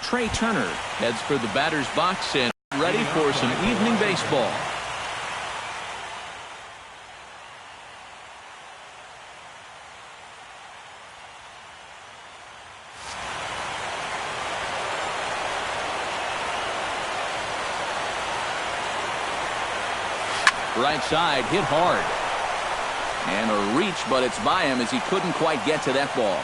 Trey Turner heads for the batter's box and ready for some evening baseball. Right side hit hard. And a reach, but it's by him as he couldn't quite get to that ball.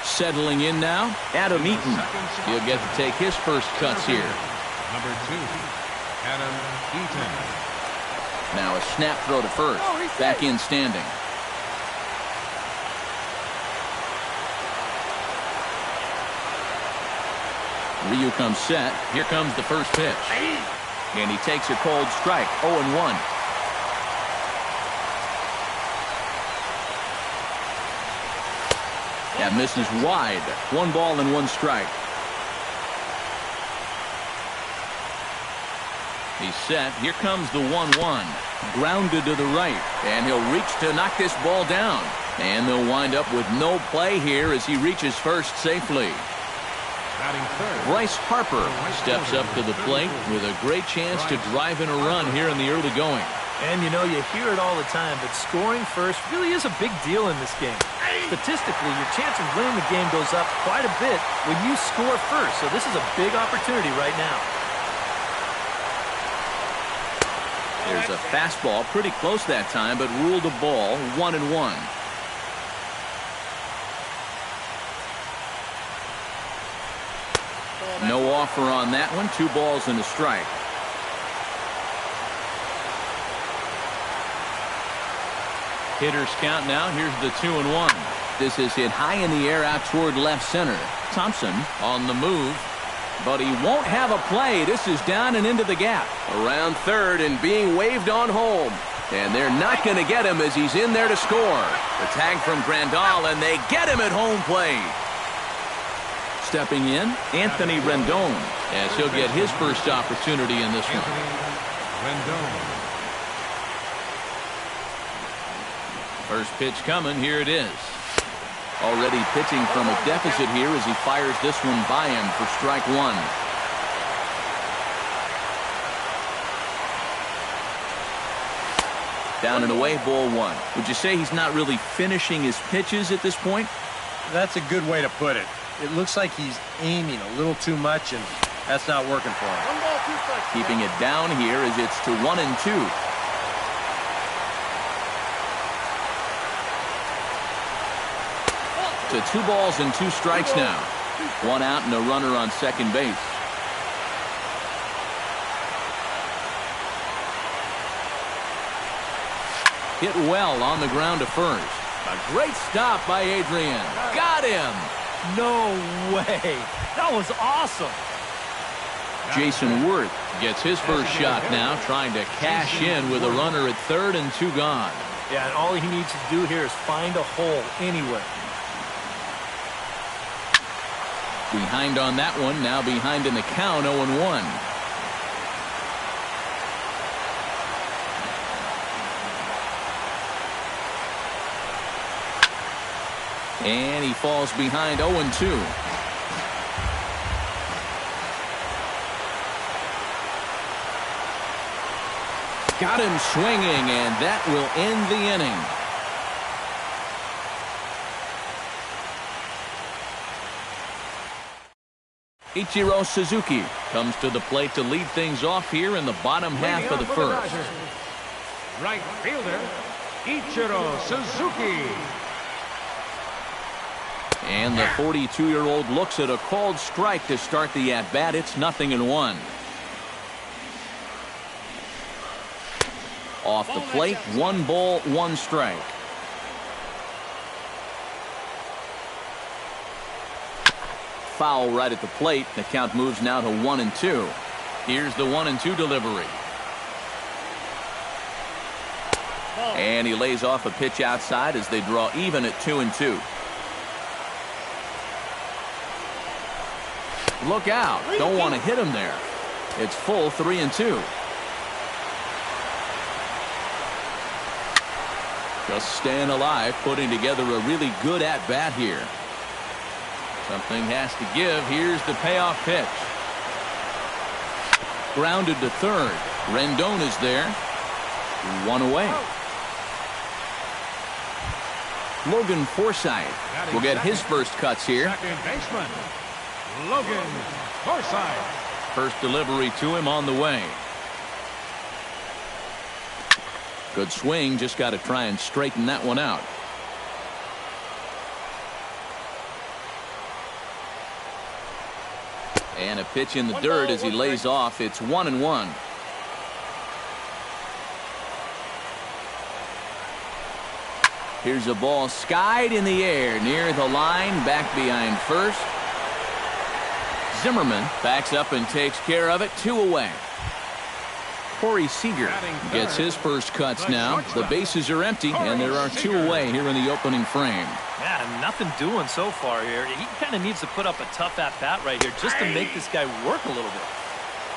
Settling in now, Adam Eaton. He'll get to take his first cuts here. Number 2, Adam Eaton. Now a snap throw to first. Back in standing. Ryu comes set. Here comes the first pitch. And he takes a cold strike. 0-1. That misses wide. 1 ball and 1 strike. He's set. Here comes the 1-1. Grounded to the right. And he'll reach to knock this ball down. And they'll wind up with no play here as he reaches first safely. Bryce Harper steps up to the plate with a great chance to drive in a run here in the early going. And you know, you hear it all the time, but scoring first really is a big deal in this game. Statistically, your chance of winning the game goes up quite a bit when you score first. So this is a big opportunity right now. There's a fastball pretty close that time, but ruled a ball. 1-1. No offer on that one. 2 balls and a strike. Hitters count now. Here's the 2-1. This is hit high in the air out toward left center. Thompson on the move, but he won't have a play. This is down and into the gap. Around third and being waved on home. And they're not going to get him as he's in there to score. The tag from Grandal, and they get him at home plate. Stepping in, Anthony Rendon, as he'll get his first opportunity in this one. First pitch coming. Here it is. Already pitching from a deficit here as he fires this one by him for strike 1. Down and away, ball 1. Would you say he's not really finishing his pitches at this point? That's a good way to put it. It looks like he's aiming a little too much, and that's not working for him. Keeping it down here as it's to 1-2. To 2 balls and 2 strikes now. 1 out and a runner on second base. Hit well on the ground to first. A great stop by Adrian. Got him. No way. That was awesome. Jason Worth gets his first shot now, trying to cash in with a runner at third and 2 gone. Yeah, and all he needs to do here is find a hole anywhere. Behind on that one, now behind in the count, 0-1. And he falls behind 0-2. Got him swinging, and that will end the inning. Ichiro Suzuki comes to the plate to lead things off here in the bottom half of the first. Right fielder, Ichiro Suzuki. And the 42-year-old looks at a called strike to start the at-bat. It's 0-1. Off the plate, 1 ball, 1 strike. Foul right at the plate. The count moves now to 1-2. Here's the 1-2 delivery. And he lays off a pitch outside as they draw even at 2-2. Look out. Don't want to hit him there. It's full 3-2. Just staying alive, putting together a really good at-bat here. Something has to give. Here's the payoff pitch. Grounded to third. Rendon is there. One away. Logan Forsythe will get his first cuts here. Second baseman, Logan Forsythe. First delivery to him on the way. Good swing. Just got to try and straighten that one out. And a pitch in the dirt as he lays off. It's 1-1. Here's a ball skied in the air near the line, back behind first. Zimmerman backs up and takes care of it. 2 away. Corey Seager gets his first cuts now. The bases are empty, and there are 2 away here in the opening frame. Yeah, nothing doing so far here. He kind of needs to put up a tough at-bat right here just to make this guy work a little bit.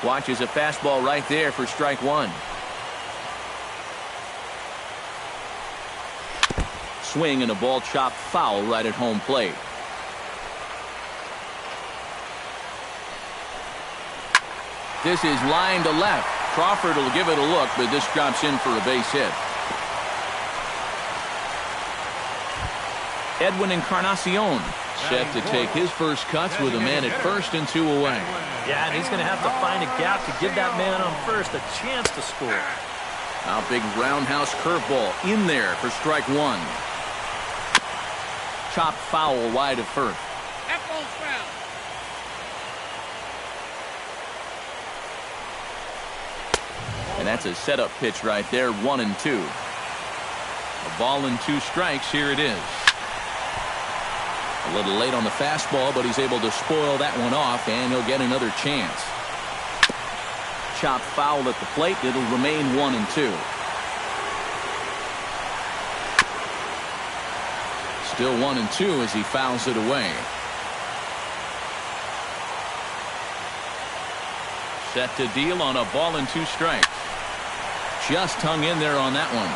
Watches a fastball right there for strike 1. Swing and a ball chopped foul right at home plate. This is line to left. Crawford will give it a look, but this drops in for a base hit. Edwin Encarnacion set to take his first cuts with a man at first and 2 away. Yeah, and he's going to have to find a gap to give that man on first a chance to score. Now big roundhouse curveball in there for strike 1. Chopped foul wide of first. And that's a setup pitch right there, 1-2. A ball and 2 strikes. Here it is. A little late on the fastball, but he's able to spoil that one off, and he'll get another chance. Chopped foul at the plate. It'll remain 1-2. Still 1-2 as he fouls it away. Set to deal on a ball and 2 strikes. Just hung in there on that one.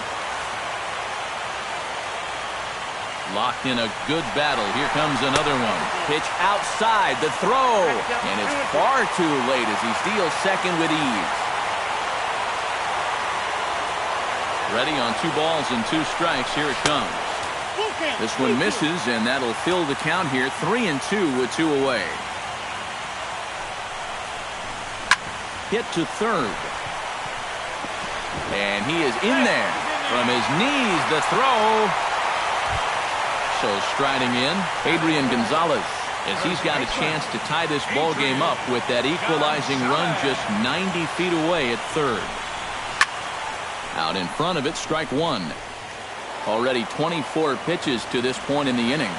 Locked in a good battle. Here comes another one. Pitch outside. The throw. And it's far too late as he steals second with ease. Ready on 2 balls and 2 strikes. Here it comes. This one misses, and that'll fill the count here. 3-2 with 2 away. Hit to third. And he is in there. From his knees, the throw. So striding in, Adrian Gonzalez, as he's got a chance to tie this ball game up with that equalizing run just 90 feet away at third. Out in front of it, strike 1. Already 24 pitches to this point in the inning.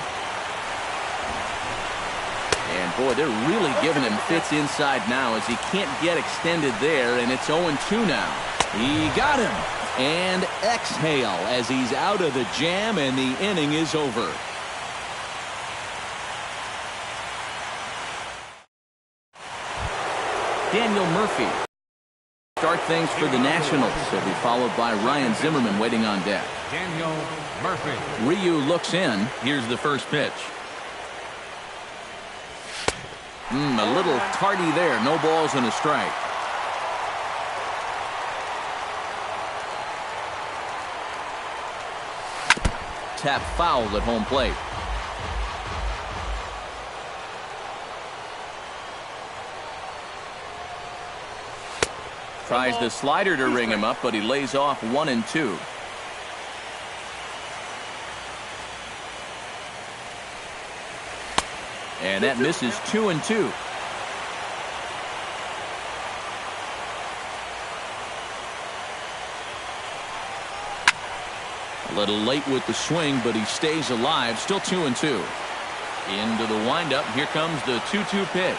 And boy, they're really giving him fits inside now as he can't get extended there, and it's 0-2 now. He got him. And exhale as he's out of the jam, and the inning is over. Daniel Murphy start things for the Nationals. He'll be followed by Ryan Zimmerman waiting on deck. Daniel Murphy. Ryu looks in. Here's the first pitch. A little tardy there. No balls and a strike. Tap foul at home plate. Tries the slider to ring him up, but he lays off 1-2. And that misses 2-2. A little late with the swing, but he stays alive. Still 2-2. Into the windup. Here comes the 2-2 pitch.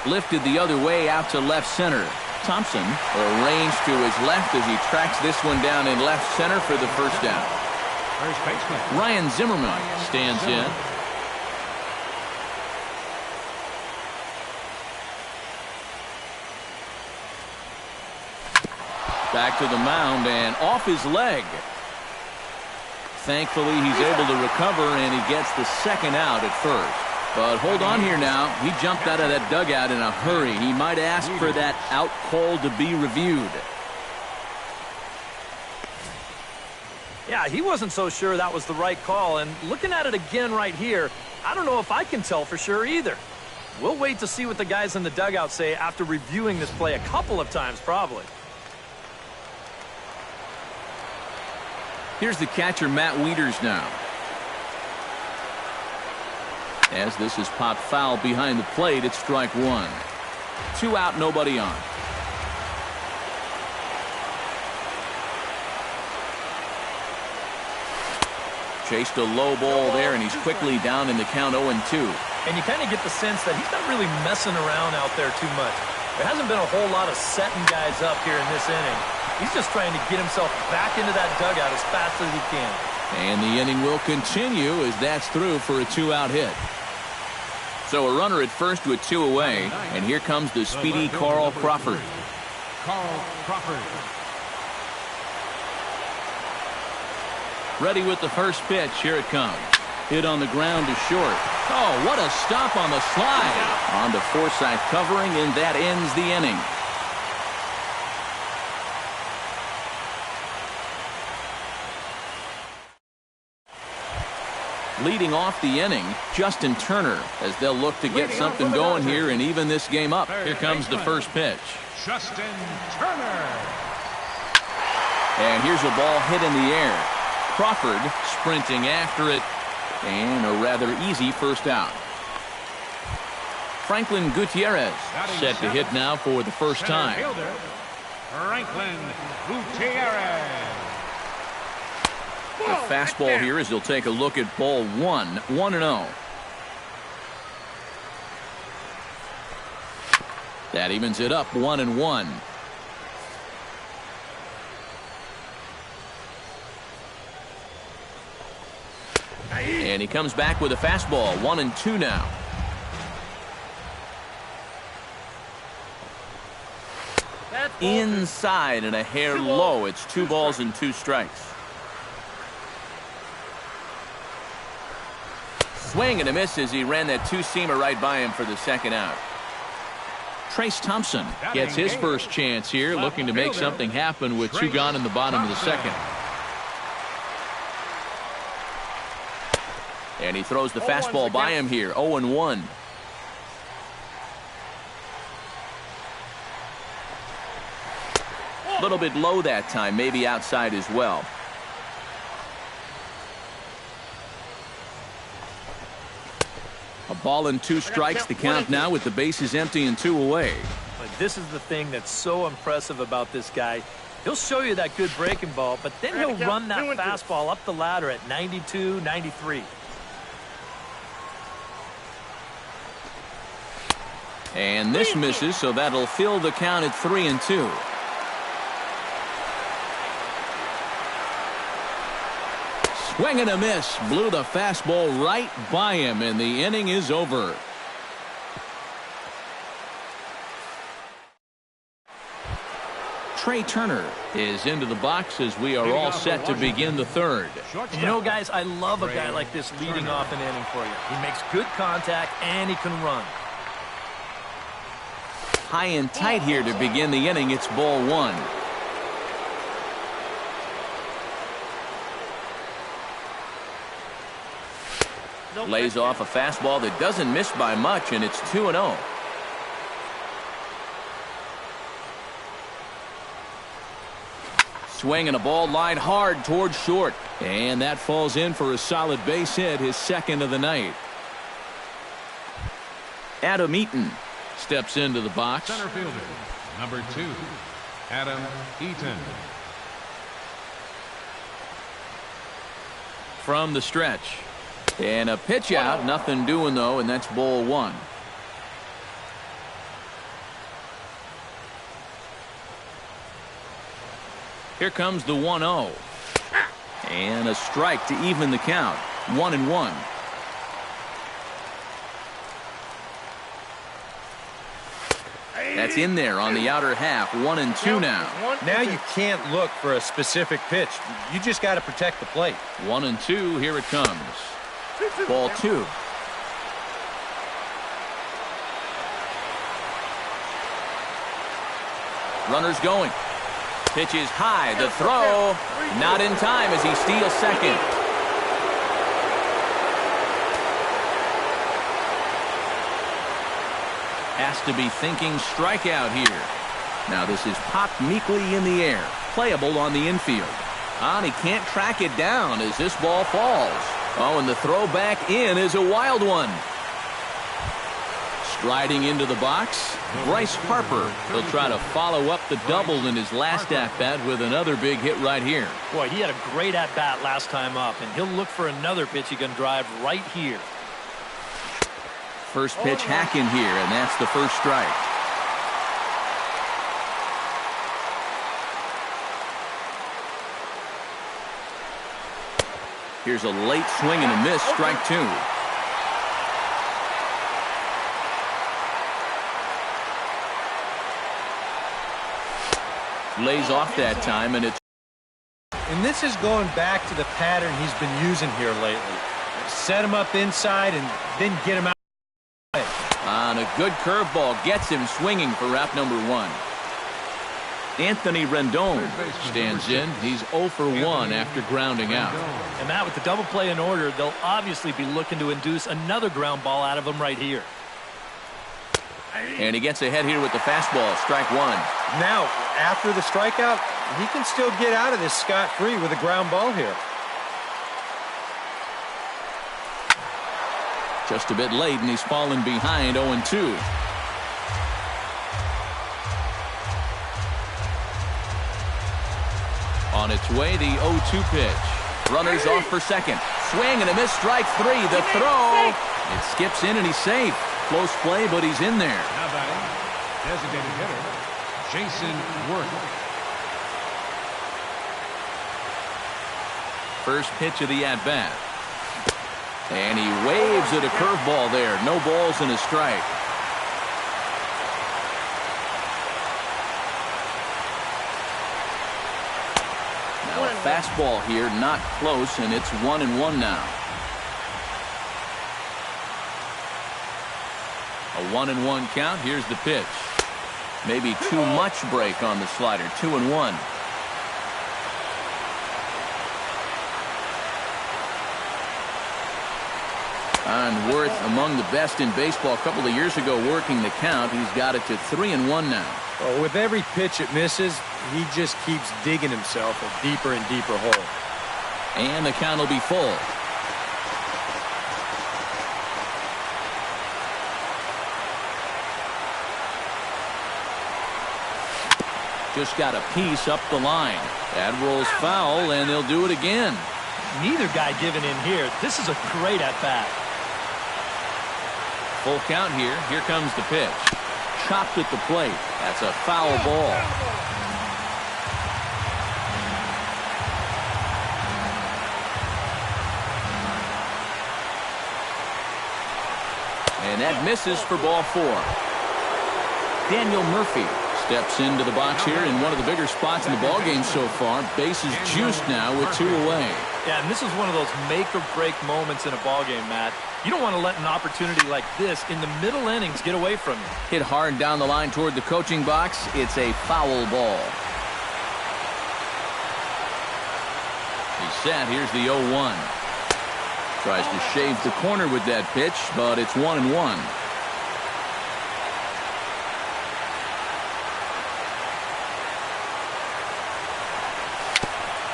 Lifted the other way out to left center. Thompson arranged to his left as he tracks this one down in left center for the first down. First baseman Ryan Zimmerman stands in. Back to the mound and off his leg. Thankfully, he's able to recover, and he gets the second out at first. But hold on here now. He jumped out of that dugout in a hurry. He might ask for that out call to be reviewed. Yeah, he wasn't so sure that was the right call. And looking at it again right here, I don't know if I can tell for sure either. We'll wait to see what the guys in the dugout say after reviewing this play a couple of times, probably. Here's the catcher, Matt Wieters, now. As this is popped foul behind the plate, it's strike one. 2 out, nobody on. Chased a low ball there, and he's quickly down in the count 0-2. And you kind of get the sense that he's not really messing around out there too much. There hasn't been a whole lot of setting guys up here in this inning. He's just trying to get himself back into that dugout as fast as he can. And the inning will continue as that's through for a 2-out hit. So a runner at first with 2 away, and here comes the speedy Carl Crawford. Carl Crawford. Ready with the first pitch. Here it comes. Hit on the ground to short. Oh, what a stop on the slide. On to Forsythe covering, and that ends the inning. Leading off the inning, Justin Turner, as they'll look to get something going here and even this game up. Here comes the first pitch. Justin Turner. And here's a ball hit in the air. Crawford sprinting after it, and a rather easy first out. Franklin Gutierrez set to hit now for the first time. Fielder, Franklin Gutierrez. The fastball here as he'll take a look at ball 1, 1-0. That evens it up 1-1. And he comes back with a fastball, 1-2 now. Inside and a hair low. It's 2 balls and 2 strikes. Swing and a miss as he ran that 2-seamer right by him for the second out. Trace Thompson gets his first chance here, looking to make something happen with 2 gone in the bottom of the second. And he throws the fastball by him here, 0-1. A little bit low that time, maybe outside as well. A ball and 2 strikes, the count now with the bases empty and 2 away. But this is the thing that's so impressive about this guy. He'll show you that good breaking ball, but then he'll run that fastball up the ladder at 92, 93. And this misses, so that'll fill the count at 3-2. Swing and a miss. Blew the fastball right by him, and the inning is over. Trey Turner is into the box as we are all set to begin the third. You know, guys, I love a guy like this leading off an inning for you. He makes good contact, and he can run. High and tight here to begin the inning. It's ball 1. Lays off a fastball that doesn't miss by much, and it's 2-0. Swing and a ball lined hard towards short, and that falls in for a solid base hit, his second of the night. Adam Eaton steps into the box. Center fielder, number 2, Adam Eaton. From the stretch. And a pitch out, nothing doing though, and that's ball 1. Here comes the 1-0. And a strike to even the count. 1-1. That's in there on the outer half. 1-2 now. Now you can't look for a specific pitch. You just got to protect the plate. 1-2. Here it comes. Ball 2. Runners going. Pitch is high. The throw not in time as he steals second. Has to be thinking strikeout here. Now this is popped meekly in the air. Playable on the infield. And he can't track it down as this ball falls. Oh, and the throw back in is a wild one. Striding into the box, Bryce Harper. He'll try to follow up the double in his last at-bat with another big hit right here. Boy, he had a great at-bat last time up, and he'll look for another pitch he can drive right here. First pitch hack in here, and that's the first strike. Here's a late swing and a miss, strike 2. Lays off that time, and it's... And this is going back to the pattern he's been using here lately. Set him up inside and then get him out. On a good curveball gets him swinging for wrap number 1. Anthony Rendon stands in. He's 0 for 1 after grounding out. And Matt, with the double play in order, they'll obviously be looking to induce another ground ball out of him right here. And he gets ahead here with the fastball, strike 1. Now, after the strikeout, he can still get out of this scot-free with a ground ball here. Just a bit late, and he's fallen behind 0-2. On its way, the 0-2 pitch. Runners off for second. Swing and a miss, strike 3. The throw. It skips in, and he's safe. Close play, but he's in there. Now batting, designated hitter, Jason Worth. First pitch of the at-bat. And he waves at a curveball there. No balls and a strike. Now a fastball here, not close, and it's 1-1 now. A 1-1 count. Here's the pitch. Maybe too much break on the slider. 2-1. And Worth among the best in baseball. A couple of years ago working the count. He's got it to 3-1 now. Well, with every pitch it misses, he just keeps digging himself a deeper and deeper hole. And the count will be full. Just got a piece up the line. That rolls foul, and they'll do it again. Neither guy giving in here. This is a great at-bat. Full count here. Here comes the pitch. Chopped at the plate. That's a foul ball. And that misses for ball 4. Daniel Murphy steps into the box here in one of the bigger spots in the ballgame so far. Bases juiced now with 2 away. Yeah, and this is one of those make-or-break moments in a ballgame, Matt. You don't want to let an opportunity like this in the middle innings get away from you. Hit hard down the line toward the coaching box. It's a foul ball. He's set. Here's the 0-1. Tries to shave the corner with that pitch, but it's 1-1.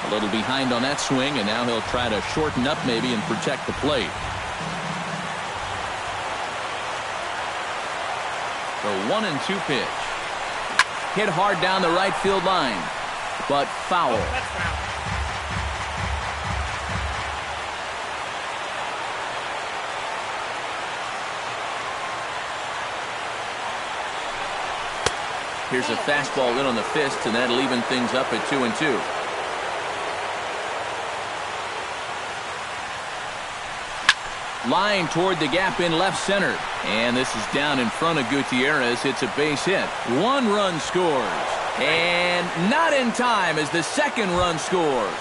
A little behind on that swing, and now he'll try to shorten up maybe and protect the plate. The 1-2 pitch. Hit hard down the right field line, but foul. Here's a fastball in on the fist, and that'll even things up at 2-2. Line toward the gap in left center. And this is down in front of Gutierrez. It's a base hit. 1 run scores. And not in time as the second run scores.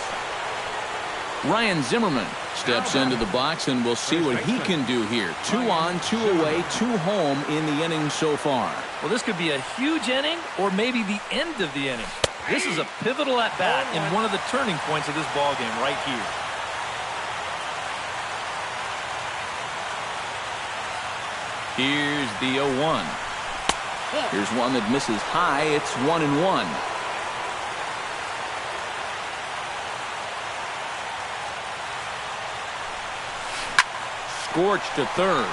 Ryan Zimmerman steps into the box, and we'll see what he can do here. 2 on, 2 away, 2 home in the inning so far. Well, this could be a huge inning or maybe the end of the inning. This is a pivotal at-bat in one of the turning points of this ballgame right here. Here's the 0-1. Here's one that misses high. It's 1-1. Scorched to third.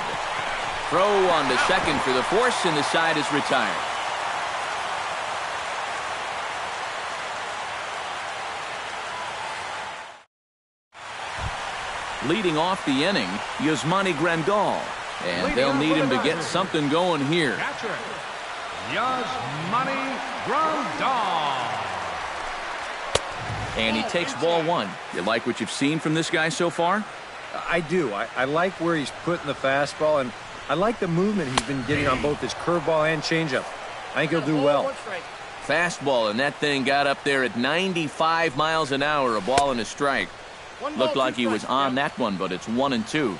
Throw on to second for the force, and the side is retired. Leading off the inning, Yasmani Grandal. And they'll need him to get something going here. Catcher, Yasmani Grandal. And he takes ball 1. You like what you've seen from this guy so far? I do. I like where he's putting the fastball, and I like the movement he's been getting on both his curveball and changeup. I think he'll do well. Fastball, and that thing got up there at 95 miles an hour, a ball and a strike. Looked like he was on that one, but it's 1-2.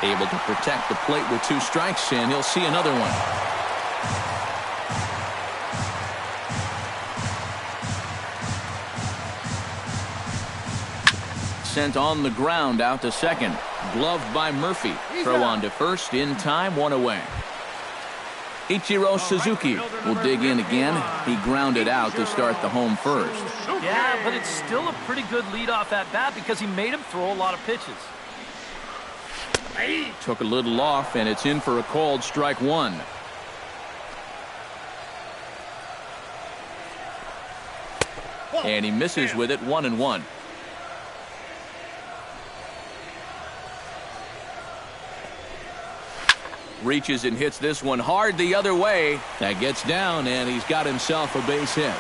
Able to protect the plate with 2 strikes, and he'll see another one. Sent on the ground out to second. Gloved by Murphy. Throw on to first. In time, 1 away. Ichiro Suzuki will dig in again. He grounded out to start the home first. Yeah, but it's still a pretty good leadoff at bat because he made him throw a lot of pitches. Took a little off, and it's in for a called strike 1. And he misses with it. 1-1. Reaches and hits this one hard the other way. That gets down, and he's got himself a base hit.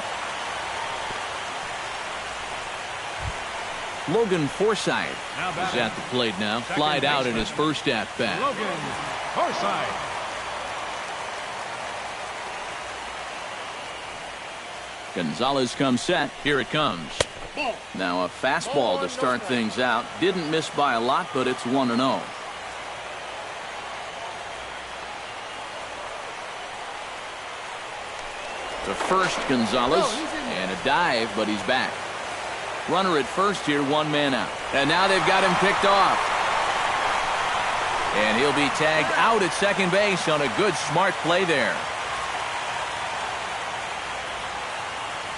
Logan Forsythe is at the plate now. Flied out in his first at-bat. Logan Forsythe. Gonzalez comes set. Here it comes. Now a fastball to start things out. Didn't miss by a lot, but it's 1-0. To first, Gonzalez, and a dive, but he's back. Runner at first here, 1 man out. And now they've got him picked off. And he'll be tagged out at second base on a good, smart play there.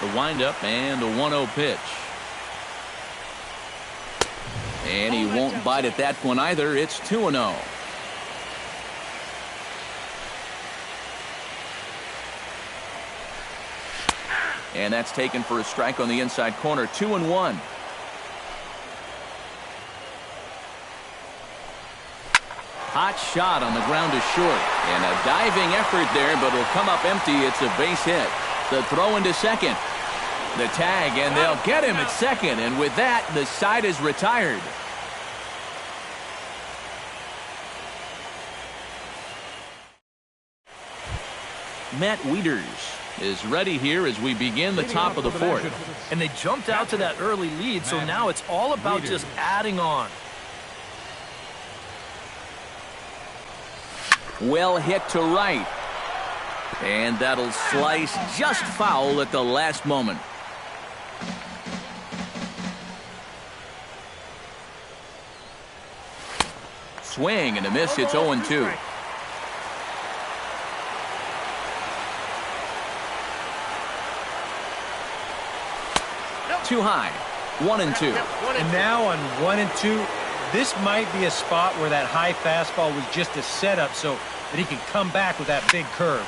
The windup and the 1-0 pitch. And he won't bite at that one either. It's 2-0. And that's taken for a strike on the inside corner. 2-1. Hot shot on the ground is short. And a diving effort there, but it'll come up empty. It's a base hit. The throw into second. The tag, and they'll get him at second. And with that, the side is retired. Matt Wieters is ready here as we begin the top of the 4th. And they jumped out to that early lead, so now it's all about just adding on. Well hit to right. And that'll slice just foul at the last moment. Swing and a miss. It's 0-2. Too high. 1-2. And now on 1-2, this might be a spot where that high fastball was just a setup so that he can come back with that big curve.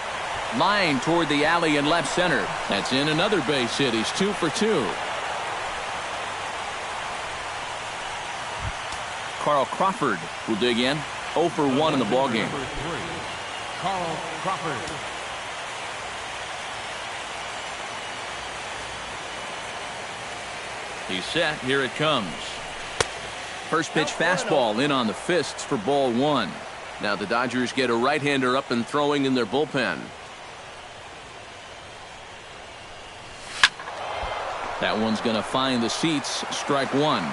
Line toward the alley in left center. That's in another base hit. He's 2 for 2. Carl Crawford will dig in. 0 for 1 in the ballgame. Carl Crawford. He's set. Here it comes. First pitch fastball in on the fists for ball one. Now the Dodgers get a right-hander up and throwing in their bullpen. That one's going to find the seats. Strike one.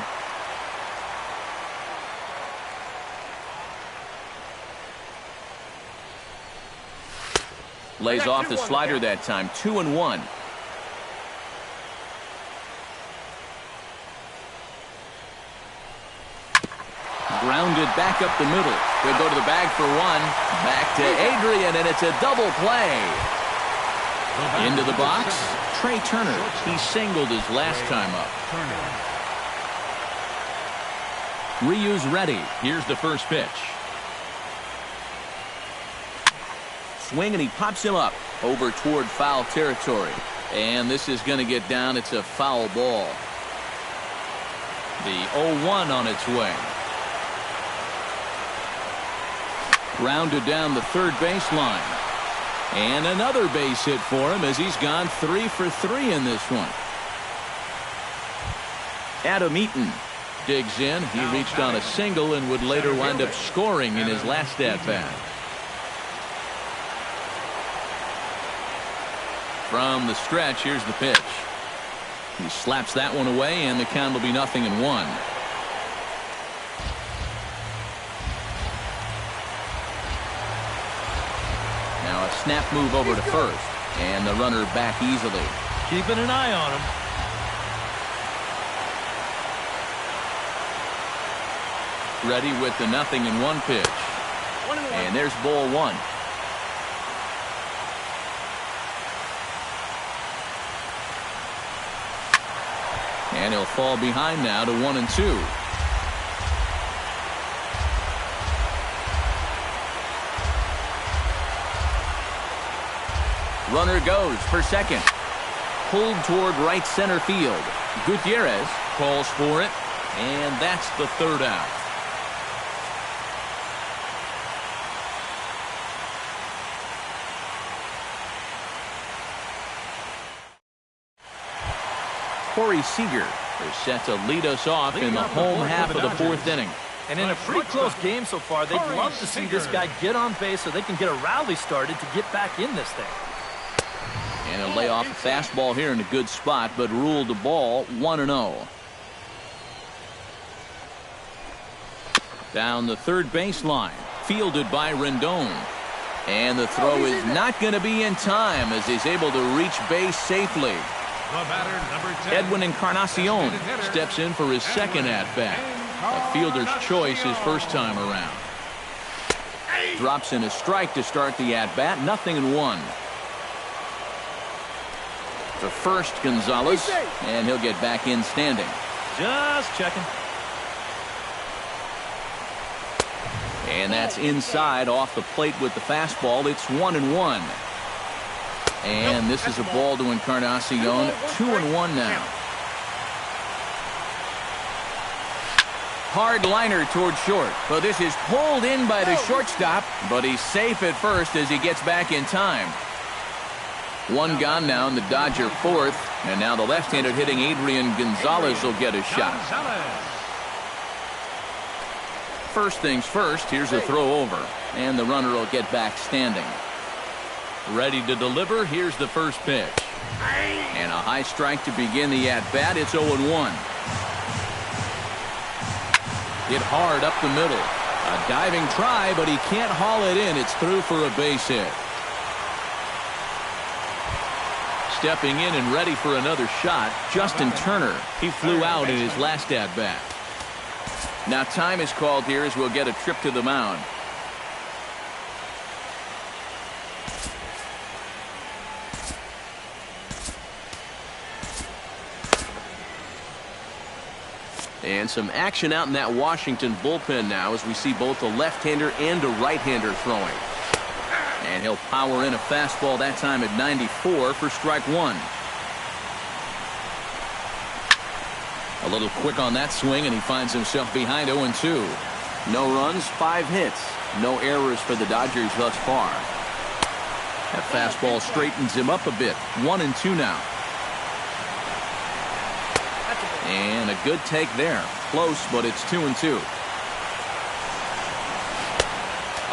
Lays off the slider that time. 2-1. Grounded back up the middle. He'll go to the bag for one. Back to Adrian, and it's a double play. Into the box, Trey Turner. He singled his last time up. Ryu's ready. Here's the first pitch. Swing, and he pops him up over toward foul territory. And this is going to get down. It's a foul ball. The 0-1 on its way. Grounded down the third baseline. And another base hit for him as he's gone 3 for 3 in this one. Adam Eaton digs in. He reached on a single and would later wind up scoring in his last at-bat. From the stretch, here's the pitch. He slaps that one away, and the count will be 0-1. Now a snap move over to first, and the runner back easily. Keeping an eye on him. Ready with the 0-1 pitch. And there's ball one. And he'll fall behind now to 1-2. Runner goes for second. Pulled toward right center field. Gutierrez calls for it, and that's the third out. Corey Seager is set to lead us off in the home half of the fourth inning. And in a pretty close game so far, they'd love to see this guy get on base so they can get a rally started to get back in this thing. And he'll lay off a fastball here in a good spot, but ruled the ball 1-0. Down the third baseline, fielded by Rendon. And the throw is not going to be in time as he's able to reach base safely. Edwin Encarnacion steps in for his second at-bat. A fielder's choice his first time around. Drops in a strike to start the at-bat. 0-1. To first, Gonzalez, and he'll get back in standing. Just checking. And that's inside off the plate with the fastball. It's 1-1. And this is a ball to Encarnacion. 2-1 now. Hard liner toward short. But this is pulled in by the shortstop. But he's safe at first as he gets back in time. One gone now in the Dodger fourth. And now the left-handed hitting Adrian Gonzalez will get a shot. First things first, here's a throw over. And the runner will get back standing. Ready to deliver. Here's the first pitch. And a high strike to begin the at-bat. It's 0-1. Hit hard up the middle. A diving try, but he can't haul it in. It's through for a base hit. Stepping in and ready for another shot, Justin Turner. He flew out in his last at-bat. Now time is called here as we'll get a trip to the mound. And some action out in that Washington bullpen now as we see both a left-hander and a right-hander throwing. And he'll power in a fastball that time at 94 for strike one. A little quick on that swing, and he finds himself behind 0-2. No runs, 5 hits. No errors for the Dodgers thus far. That fastball straightens him up a bit. 1-2 now. And a good take there. Close, but it's 2-2.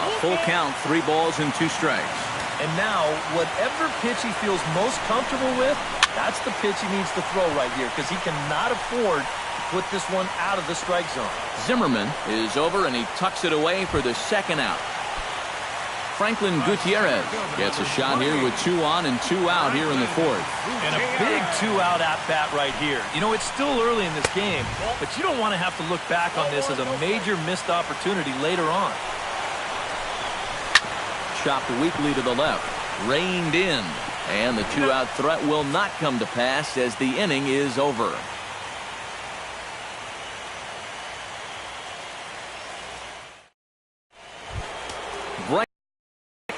A full count, 3 balls and 2 strikes. And now, whatever pitch he feels most comfortable with, that's the pitch he needs to throw right here, because he cannot afford to put this one out of the strike zone. Zimmerman is over, and he tucks it away for the second out. Franklin Gutierrez gets a shot here with 2 on and 2 out here in the 4th. And a big 2-out at-bat right here. You know, it's still early in this game, but you don't want to have to look back on this as a major missed opportunity later on. Chopped weakly to the left. Reined in. And the 2-out threat will not come to pass as the inning is over.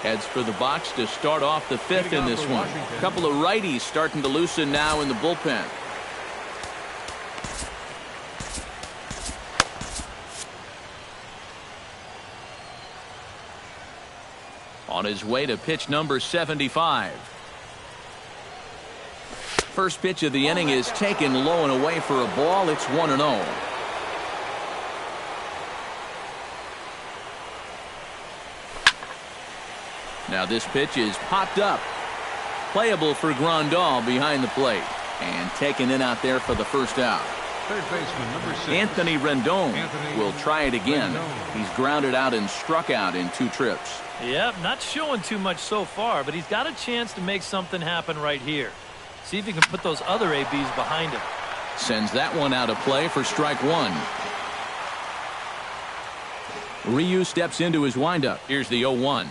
Heads for the box to start off the 5th in this one. A couple of righties starting to loosen now in the bullpen. On his way to pitch number 75. First pitch of the inning is taken low and away for a ball. It's 1-0. Now this pitch is popped up. Playable for Grandal behind the plate. And taken in out there for the first out. Third baseman, number 6. Anthony Rendon will try it again. He's grounded out and struck out in 2 trips. Yep, not showing too much so far, but he's got a chance to make something happen right here. See if he can put those other ABs behind him. Sends that one out of play for strike 1. Ryu steps into his windup. Here's the 0-1.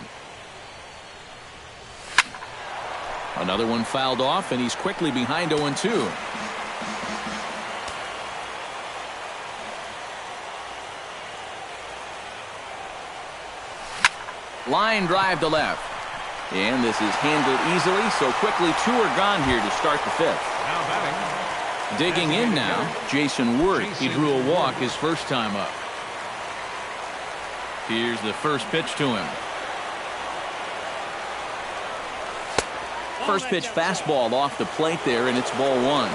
Another one fouled off, and he's quickly behind 0-2. Line drive to left. And this is handled easily, so quickly 2 are gone here to start the 5th. Now batting. Digging in now, Jason Wirt. He drew a walk his first time up. Here's the first pitch to him. First pitch fastball off the plate there, and it's ball 1.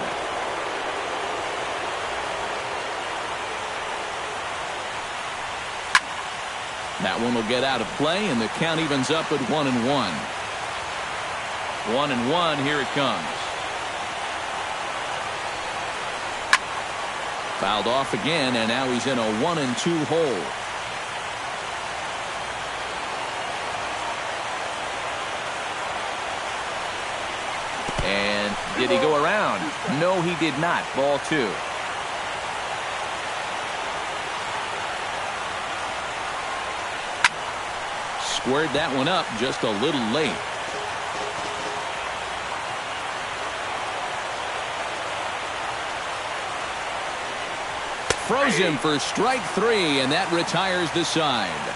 That one will get out of play, and the count evens up at 1-1. 1-1, here it comes. Fouled off again, and now he's in a 1-2 hole. And did he go around? No, he did not. Ball 2. Squared that one up just a little late. Froze him for strike 3, and that retires the side.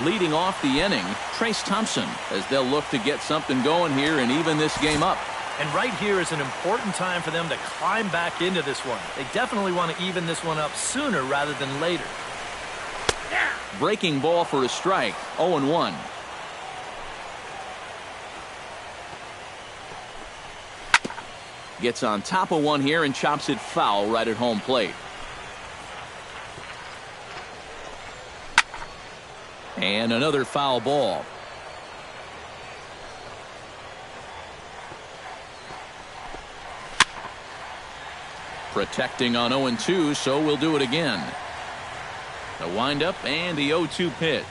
Leading off the inning, Trace Thompson, as they'll look to get something going here and even this game up. And right here is an important time for them to climb back into this one. They definitely want to even this one up sooner rather than later. Breaking ball for a strike, 0-1. Gets on top of one here and chops it foul right at home plate. And another foul ball. Protecting on 0-2, so we'll do it again. The windup and the 0-2 pitch.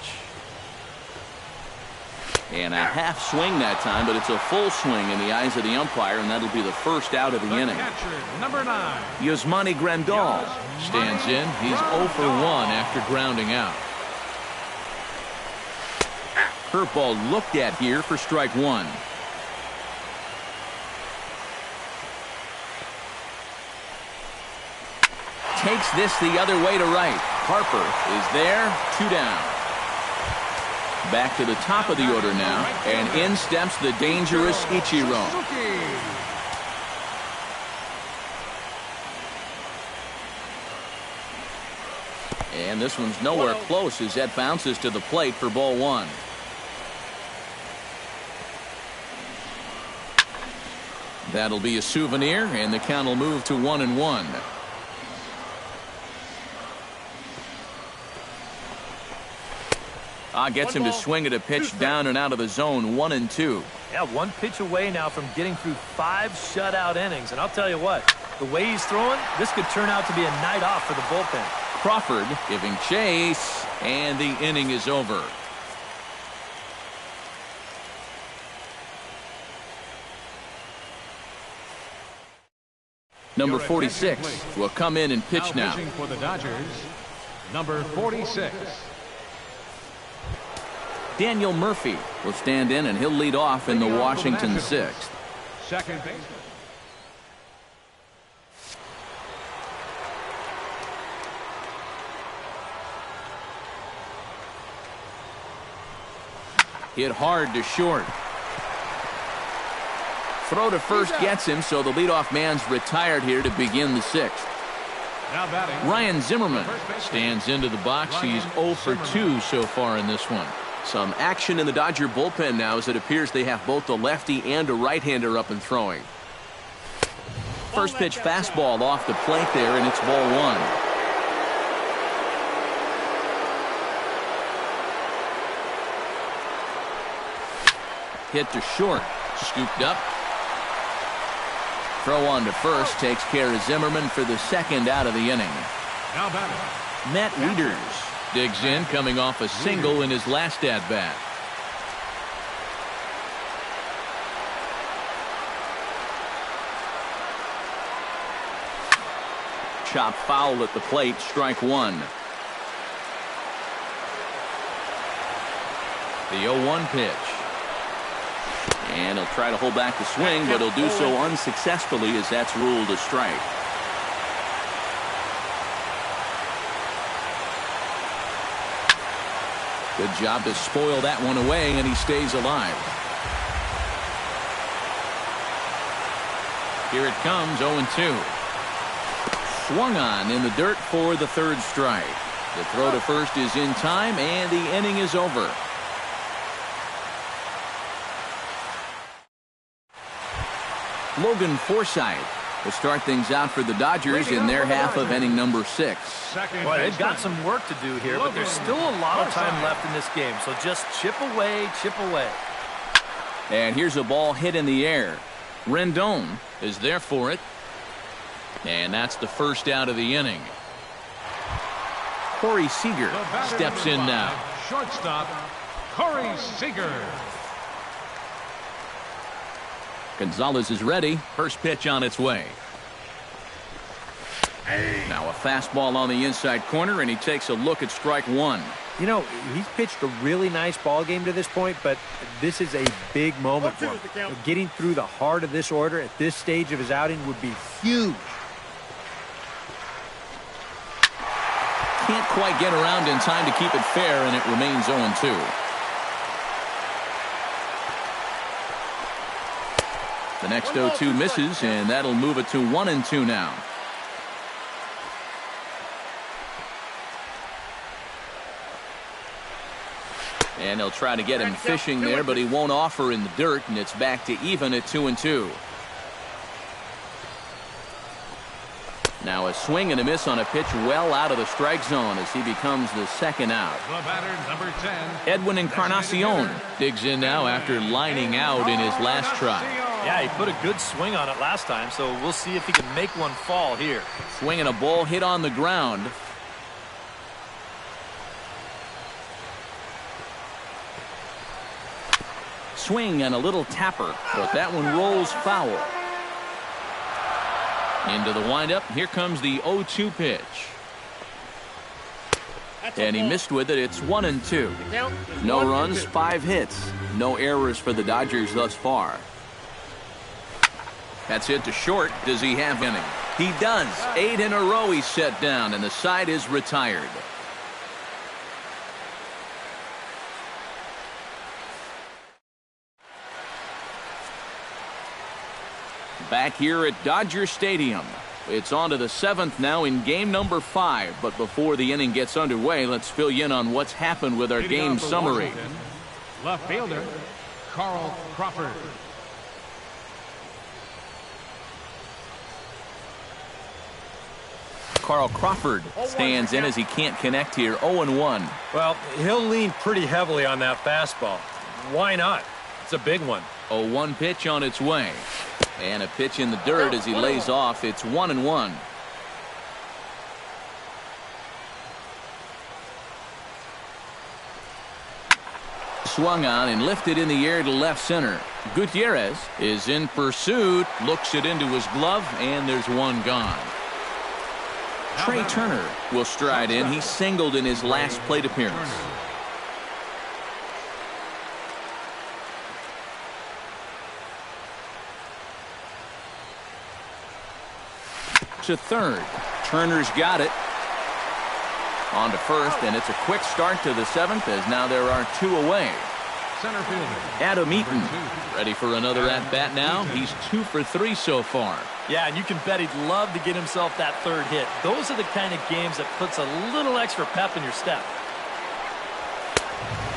And a half swing that time, but it's a full swing in the eyes of the umpire, and that'll be the first out of the inning. Catcher, number 9. Yasmani Grandal stands in. He's 0 for 1 after grounding out. Curveball looked at here for strike 1. Takes this the other way to right. Harper is there, 2 down. Back to the top of the order now, and in steps the dangerous Ichiro. And this one's nowhere close as that bounces to the plate for ball 1. That'll be a souvenir, and the count will move to 1-1. Gets him to swing at a pitch down and out of the zone, 1-2. Yeah, one pitch away now from getting through 5 shutout innings. And I'll tell you what, the way he's throwing, this could turn out to be a night off for the bullpen. Crawford giving chase, and the inning is over. Number 46 will come in and pitch now. Pitching for the Dodgers, number 46. Daniel Murphy will stand in, and he'll lead off in the Washington 6th. Second baseman. Hit hard to short. Throw to first gets him, so the leadoff man's retired here to begin the 6th. Now batting, Ryan Zimmerman stands into the box. He's 0 for 2 so far in this one. Some action in the Dodger bullpen now, as it appears they have both a lefty and a right-hander up and throwing. First pitch fastball off the plate there, and it's ball 1. Hit to short, scooped up. Throw on to first takes care of Zimmerman for the 2nd out of the inning. now batting, Matt Wieters digs in, coming off a single in his last at-bat. Chop foul at the plate, strike 1. The 0-1 pitch. And he'll try to hold back the swing, but he'll do so unsuccessfully, as that's ruled a strike. Good job to spoil that one away, and he stays alive. Here it comes, 0-2. Swung on in the dirt for the 3rd strike. The throw to first is in time, and the inning is over. Logan Forsythe will start things out for the Dodgers in their half of inning number 6. Boy, they've got some work to do here, but there's still a lot of time left in this game, so just chip away, chip away. And here's a ball hit in the air. Rendon is there for it. And that's the 1st out of the inning. Corey Seager steps in now. Shortstop, Corey Seager. Gonzalez is ready. First pitch on its way. Now a fastball on the inside corner, and he takes a look at strike 1. You know, he's pitched a really nice ball game to this point, but this is a big moment for him. Getting through the heart of this order at this stage of his outing would be huge. Can't quite get around in time to keep it fair, and it remains 0-2. The next 0-2 misses, and that'll move it to 1-2 now. And he'll try to get him fishing there, but he won't offer in the dirt, and it's back to even at 2-2. Now a swing and a miss on a pitch well out of the strike zone as he becomes the 2nd out. The batter, number 10. Edwin Encarnacion digs in now after lining out in his last try. Yeah, he put a good swing on it last time, so we'll see if he can make one fall here. Swinging a ball hit on the ground. Swing and a little tapper, but that one rolls foul. Into the windup. Here comes the 0-2 pitch. And he missed with it. It's 1-2. No runs, 5 hits. No errors for the Dodgers thus far. That's hit to short. Does he have inning? He does. 8 in a row he's set down, and the side is retired. Back here at Dodger Stadium. It's on to the 7th now in game number 5. But before the inning gets underway, let's fill you in on what's happened with our game summary. Left fielder, Carl Crawford. Carl Crawford stands in as he can't connect here. 0-1. Well, he'll lean pretty heavily on that fastball. Why not? It's a big one. 0-1 pitch on its way. And a pitch in the dirt as he lays off. It's 1-1. Swung on and lifted in the air to left center. Gutierrez is in pursuit, looks it into his glove, and there's one gone. Trey Turner will stride in. He singled in his last plate appearance. To third. Turner's got it. On to first, and it's a quick start to the seventh as now there are two away. Center fielder Adam Eaton ready for another at-bat now. He's 2 for 3 so far. Yeah, and you can bet he'd love to get himself that third hit. Those are the kind of games that puts a little extra pep in your step.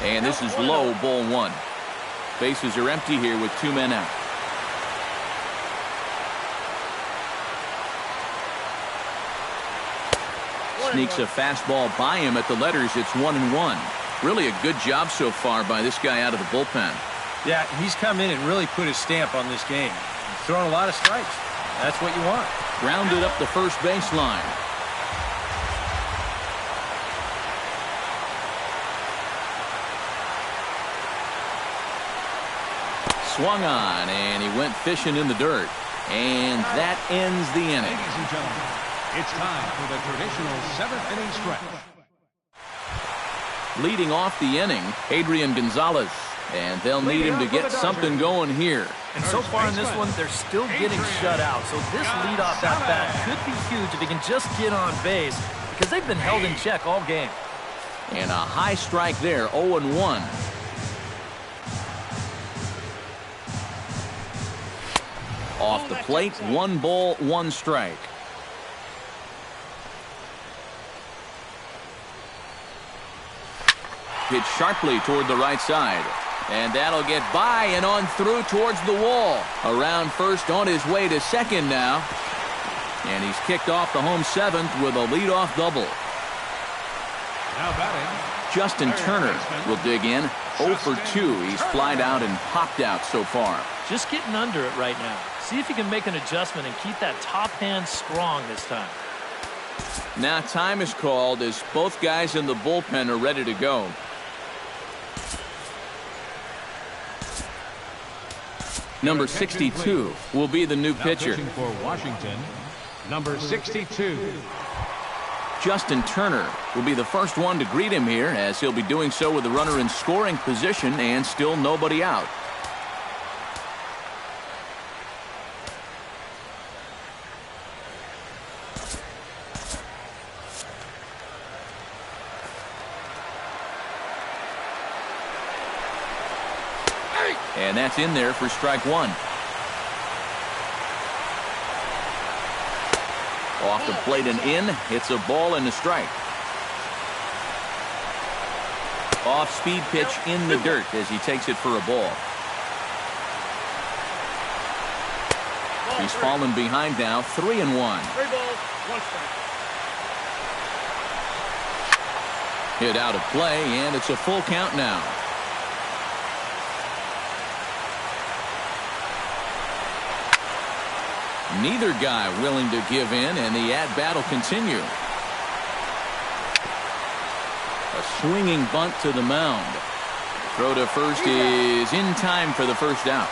And this is low, ball 1. Bases are empty here with 2 men out. Sneaks a fastball by him at the letters. It's 1-1. Really a good job so far by this guy out of the bullpen. Yeah, he's come in and really put his stamp on this game. He's throwing a lot of strikes. That's what you want. Grounded up the first baseline. Swung on, and he went fishing in the dirt. And that ends the inning. Ladies and gentlemen, it's time for the traditional 7th inning stretch. Leading off the inning, Adrian Gonzalez. And they'll need him to get something going here. And so far in this one, they're still getting shut out. So this leadoff at-bat could be huge if he can just get on base, because they've been held in check all game. And a high strike there, 0-1. Off the plate, 1 ball, 1 strike. Pitch sharply toward the right side. And that'll get by and on through towards the wall. Around first, on his way to second now. And he's kicked off the home 7th with a leadoff double. Now batting, Justin Turner will dig in. 0 for 2. He's flied out and popped out so far. Just getting under it right now. See if he can make an adjustment and keep that top hand strong this time. Now time is called as both guys in the bullpen are ready to go. Number 62 will be the new pitcher. pitching for Washington, number 62. Justin Turner will be the first one to greet him here, as he'll be doing so with the runner in scoring position and still nobody out. And that's in there for strike 1. Off the plate and in. It's a ball and a strike. Off-speed pitch in the dirt as he takes it for a ball. He's fallen behind now, 3-1. 3 balls, 1 strike. Hit out of play, and it's a full count now. Neither guy willing to give in, and the at-bat will continue. A swinging bunt to the mound. Throw to first is in time for the first out.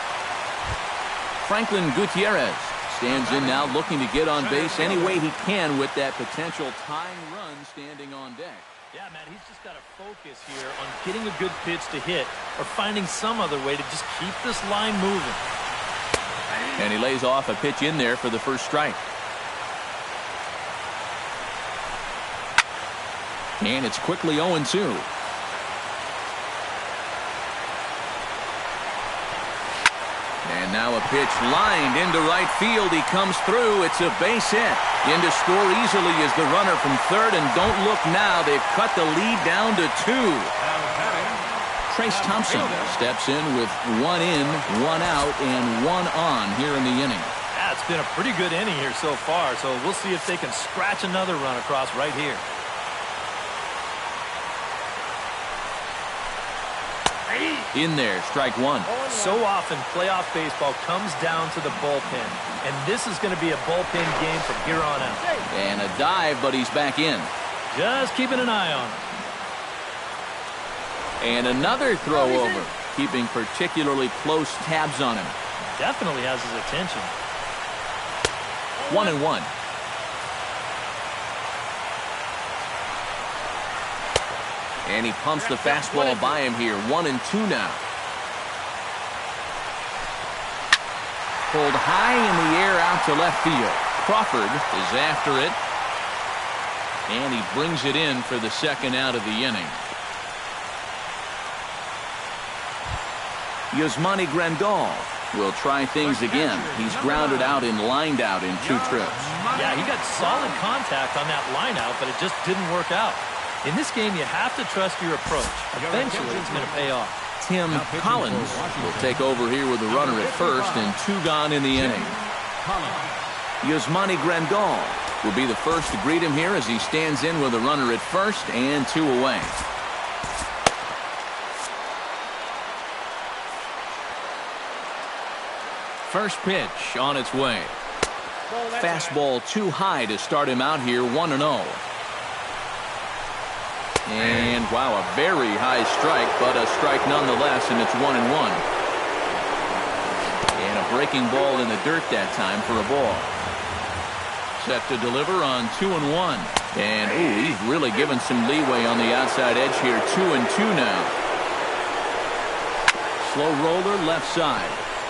Franklin Gutierrez stands in now, looking to get on base any way he can with that potential tying run standing on deck. Yeah, man, he's just got to focus here on getting a good pitch to hit or finding some other way to just keep this line moving. And he lays off a pitch in there for the first strike. And it's quickly 0-2. And now a pitch lined into right field. He comes through. It's a base hit. In to score easily is the runner from third. And don't look now. They've cut the lead down to 2. Trace Thompson steps in with 1 in, 1 out, and 1 on here in the inning. Yeah, Yeah, it's been a pretty good inning here so far, so we'll see if they can scratch another run across right here. In there, strike one. So often, playoff baseball comes down to the bullpen, and this is going to be a bullpen game from here on out. And a dive, but he's back in. Just keeping an eye on him. And another throw over, keeping particularly close tabs on him. Definitely has his attention. 1-1. And he pumps the fastball by him here. 1-2 now. Pulled high in the air out to left field. Crawford is after it. And he brings it in for the second out of the inning. Yasmani Grandal will try things again. He's grounded out and lined out in 2 trips. Yeah, he got solid contact on that line out, but it just didn't work out. In this game, you have to trust your approach. Eventually, it's going to pay off. Tim Collins will take over here with a runner at first and 2 gone in the inning. Yasmani Grandal will be the first to greet him here as he stands in with a runner at first and 2 away. First pitch on its way. Fastball too high to start him out here. 1-0. And wow, a very high strike, but a strike nonetheless, and it's 1-1. And a breaking ball in the dirt that time for a ball. Set to deliver on 2-1. And ooh, he's really given some leeway on the outside edge here. 2-2 now. Slow roller left side.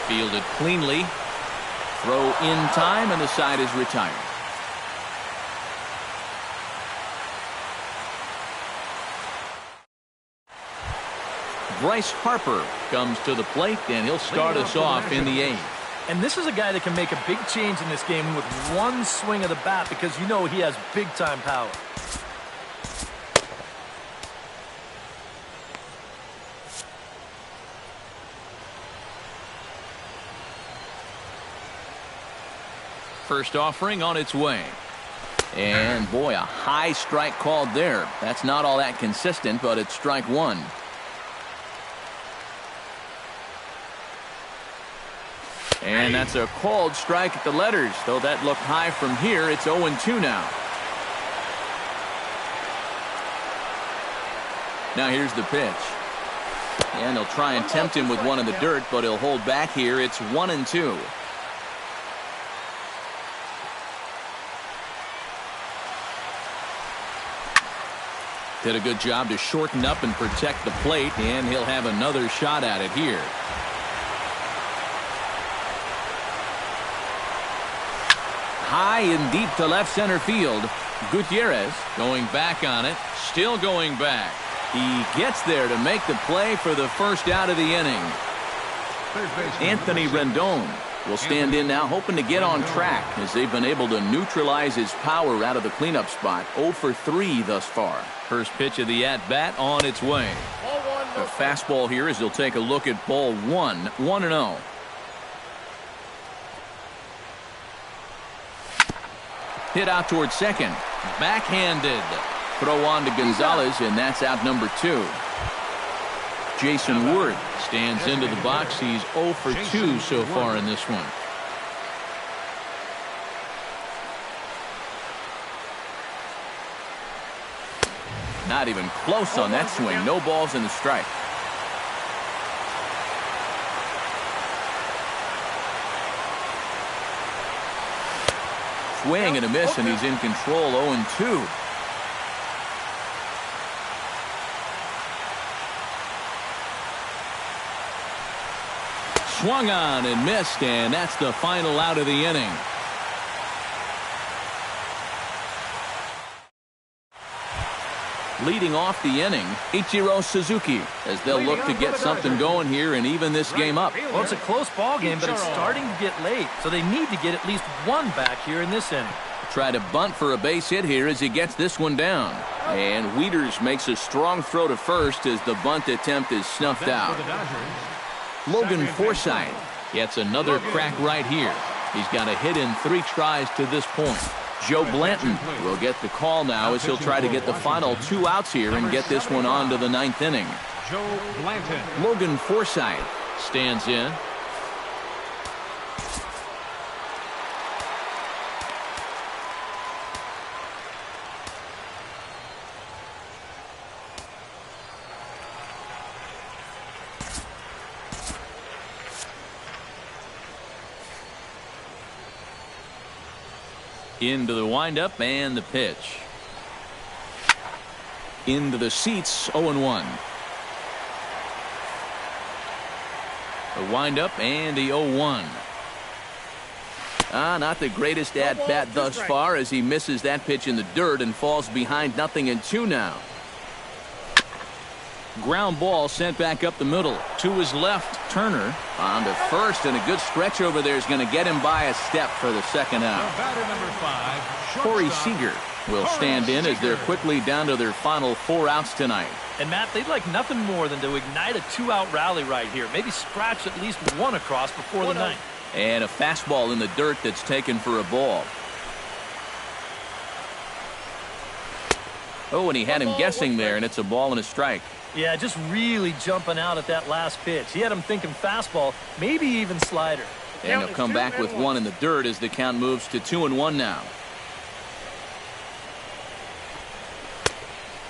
Fielded cleanly. Throw in time, and the side is retired. Bryce Harper comes to the plate, and he'll start us off in the 8th. And this is a guy that can make a big change in this game with one swing of the bat, because you know he has big-time power. First offering on its way. And boy, a high strike called there. That's not all that consistent, but it's strike 1. And that's a called strike at the letters. Though that looked high from here, it's 0-2 now. Now here's the pitch. And they'll try and tempt him with one in the dirt, but he'll hold back here. It's 1-2. Did a good job to shorten up and protect the plate, and he'll have another shot at it here. High and deep to left center field. Gutierrez going back on it. Still going back. He gets there to make the play for the first out of the inning. Anthony Rendon will stand in now, hoping to get on track as they've been able to neutralize his power out of the cleanup spot. 0 for 3 thus far. First pitch of the at-bat on its way. The fastball here as he'll take a look at ball 1. 1-0. Hit out towards second. Backhanded. Throw on to Gonzalez, and that's out number 2. Jason Wood stands into the box. He's 0 for 2 so far in this one. Not even close on that swing. No balls and a strike. Swing and a miss, and he's in control. 0-2. Swung on and missed, and that's the final out of the inning. Leading off the inning, Ichiro Suzuki, as they'll look to get something going here and even this game up. Well, it's a close ball game, but it's starting to get late, so they need to get at least one back here in this inning. Try to bunt for a base hit here as he gets this one down. And Wieters makes a strong throw to first as the bunt attempt is snuffed out. Logan Forsythe gets another crack right here. He's got a hit in 3 tries to this point. Joe Blanton will get the call now as he'll try to get the final 2 outs here and get this one on to the 9th inning. Joe Blanton. Logan Forsythe stands in. Into the windup and the pitch. Into the seats, 0-1. The windup and the 0-1. Not the greatest at-bat thus far as he misses that pitch in the dirt and falls behind 0-2 now. Ground ball sent back up the middle. To his left, Turner on to first, and a good stretch over there is going to get him by a step for the second out. Batter number 5, Corey Seager will stand in as they're quickly down to their final 4 outs tonight. And Matt, they'd like nothing more than to ignite a 2-out rally right here. Maybe scratch at least 1 across before the 9th. And a fastball in the dirt that's taken for a ball. Oh, and he had him guessing there, and it's a ball and a strike. Yeah, just really jumping out at that last pitch. He had him thinking fastball, maybe even slider. And he'll come back with 1 in the dirt as the count moves to 2-1 now.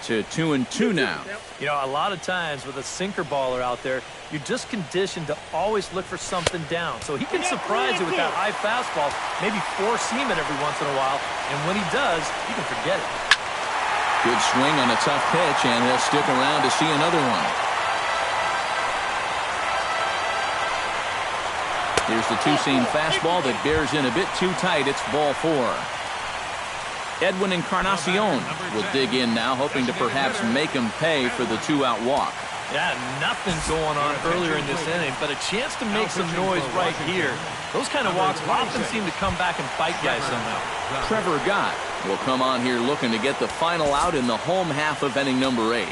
To 2-2 now. You know, a lot of times with a sinker baller out there, you're just conditioned to always look for something down. So he can surprise you with that high fastball, maybe force seam it every once in a while. And when he does, you can forget it. Good swing on a tough pitch, and he'll stick around to see another one. Here's the 2-seam fastball that bears in a bit too tight. It's ball 4. Edwin Encarnacion will dig in now, hoping to perhaps make him pay for the 2-out walk. Yeah, nothing going on earlier in this inning, but a chance to make some noise right here. Those kind of walks often seem to come back and bite guys somehow. Trevor Gott will come on here looking to get the final out in the home half of inning number 8.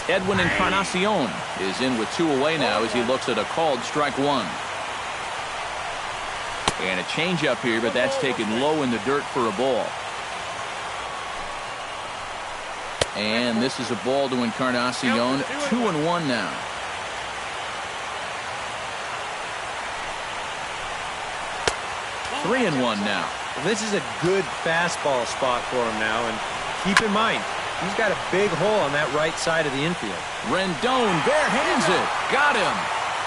Edwin Encarnacion is in with 2 away now as he looks at a called strike 1. And a changeup here, but that's taken low in the dirt for a ball. And this is a ball to Encarnacion. 2-1 now. Three and 1 now. This is a good fastball spot for him now, and keep in mind, he's got a big hole on that right side of the infield. Rendon barehands it. Got him.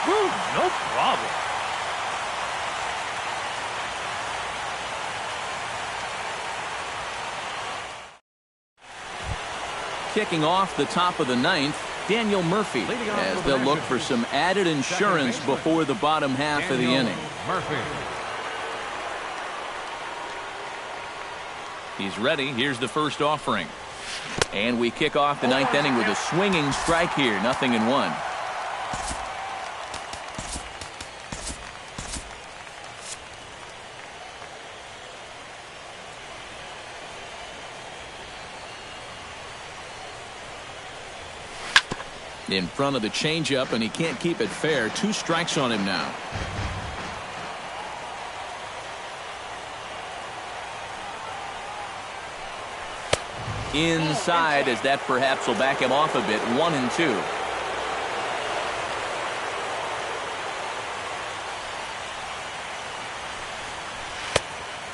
Woo, no problem. Kicking off the top of the 9th, Daniel Murphy, as they'll look for some added insurance before the bottom half of the inning. Murphy. He's ready. Here's the first offering. And we kick off the 9th inning with a swinging strike here. 0-1. In front of the changeup, and he can't keep it fair. 2 strikes on him now. Inside, as that perhaps will back him off a bit. 1-2.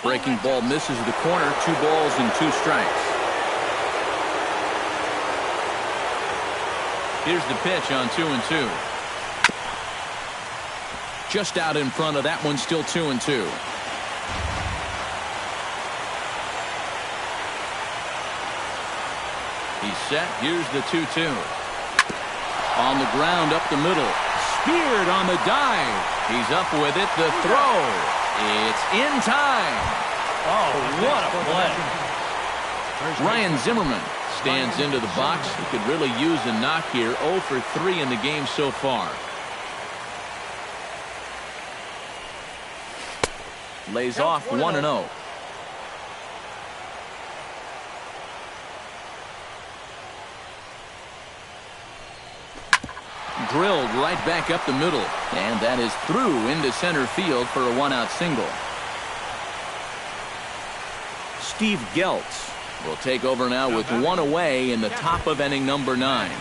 Breaking ball misses the corner. 2 balls and 2 strikes. Here's the pitch on 2-2. Just out in front of that one, still 2-2. He's set. Here's the 2-2. On the ground up the middle. Speared on the dive. He's up with it. The throw. It's in time. Oh, what a play. Ryan Zimmerman stands into the box. He could really use a knock here. 0 for 3 in the game so far. Lays off 1-0. drilled right back up the middle. And that is through into center field for a one-out single. Steve Geltz will take over now with one away in the top of inning number 9.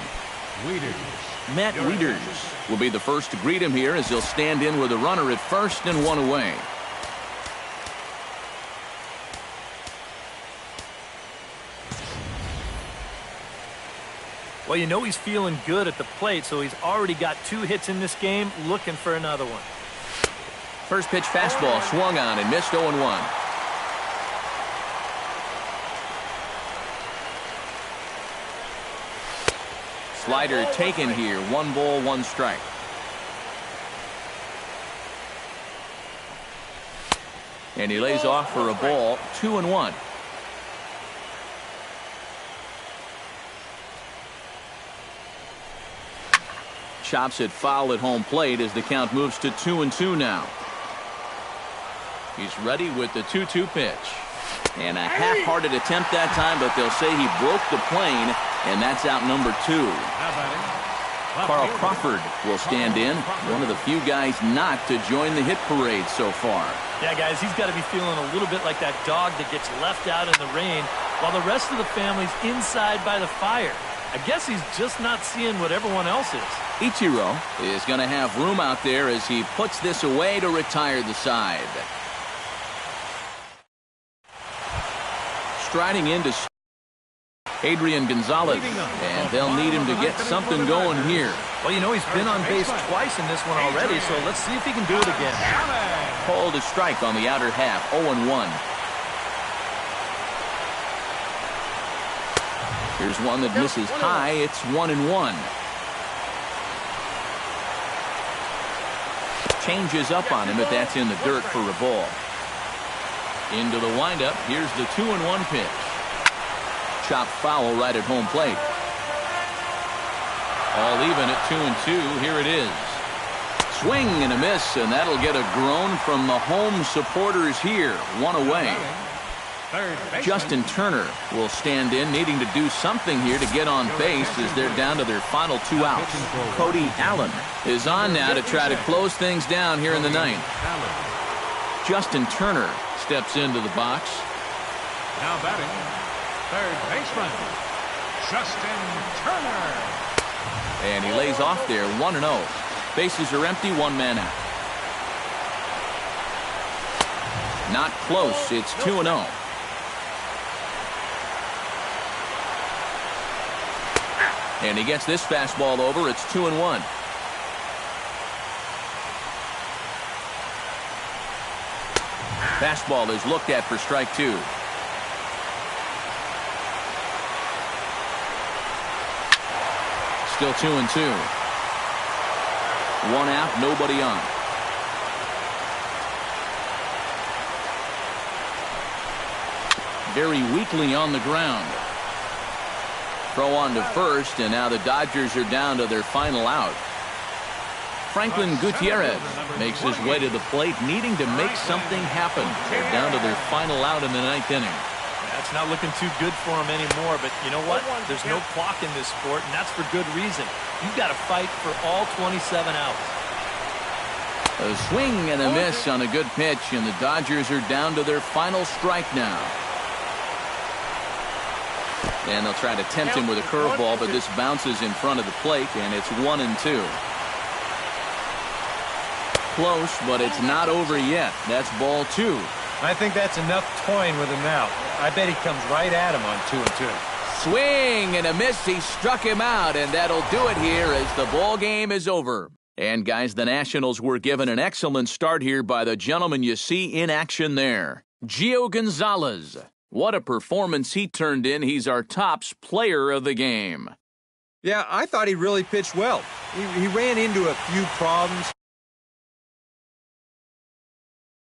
Matt Wieters will be the first to greet him here as he'll stand in with a runner at first and one away. Well, you know he's feeling good at the plate, so he's already got 2 hits in this game, looking for another one. First pitch fastball swung on and missed 0-1. Slider taken here. 1 ball, 1 strike. And he lays off for a ball. 2-1. Chops it foul at home plate as the count moves to 2-2 now. He's ready with the 2-2 pitch. And a half-hearted attempt that time, but they'll say he broke the plane, and that's out number 2. Carl Crawford will stand in, one of the few guys not to join the hit parade so far. Yeah, guys, he's got to be feeling a little bit like that dog that gets left out in the rain while the rest of the family's inside by the fire. I guess he's just not seeing what everyone else is. Ichiro is going to have room out there as he puts this away to retire the side. Striding into Adrian Gonzalez, and they'll need him to get something going here. Well, you know, he's been on base twice in this one already, so let's see if he can do it again. Called a strike on the outer half, 0-1. Here's one that misses high. It's 1-1. Changes up on him, but that's in the dirt for a ball. Into the windup. Here's the 2-1 pitch. Chopped foul right at home plate. All even at 2-2. Here it is. Swing and a miss, and that'll get a groan from the home supporters here. 1 away. Justin Turner will stand in, needing to do something here to get on base as they're down to their final 2 outs. Cody Allen is on now to try to close things down here in the 9th. Justin Turner steps into the box. Now batting, third baseman, Justin Turner. And he lays off there, 1-0. Bases are empty, 1 man out. Not close, it's 2-0. And he gets this fastball over. It's 2-1. Fastball is looked at for strike 2. Still 2-2. 1 out, nobody on. Very weakly on the ground. Throw on to first, and now the Dodgers are down to their final out. Franklin Gutierrez makes his way to the plate, needing to make something happen. They're down to their final out in the 9th inning. That's not looking too good for him anymore, but you know what? There's no clock in this sport, and that's for good reason. You've got to fight for all 27 outs. A swing and a miss on a good pitch, and the Dodgers are down to their final strike now. And they'll try to tempt him with a curveball, but this bounces in front of the plate, and it's 1-2. Close, but it's not over yet. That's ball 2. I think that's enough toying with him now. I bet he comes right at him on 2-2. Swing and a miss. He struck him out, and that'll do it here as the ball game is over. And guys, the Nationals were given an excellent start here by the gentleman you see in action there, Gio Gonzalez. What a performance he turned in. He's our tops player of the game. Yeah, I thought he really pitched well. He ran into a few problems.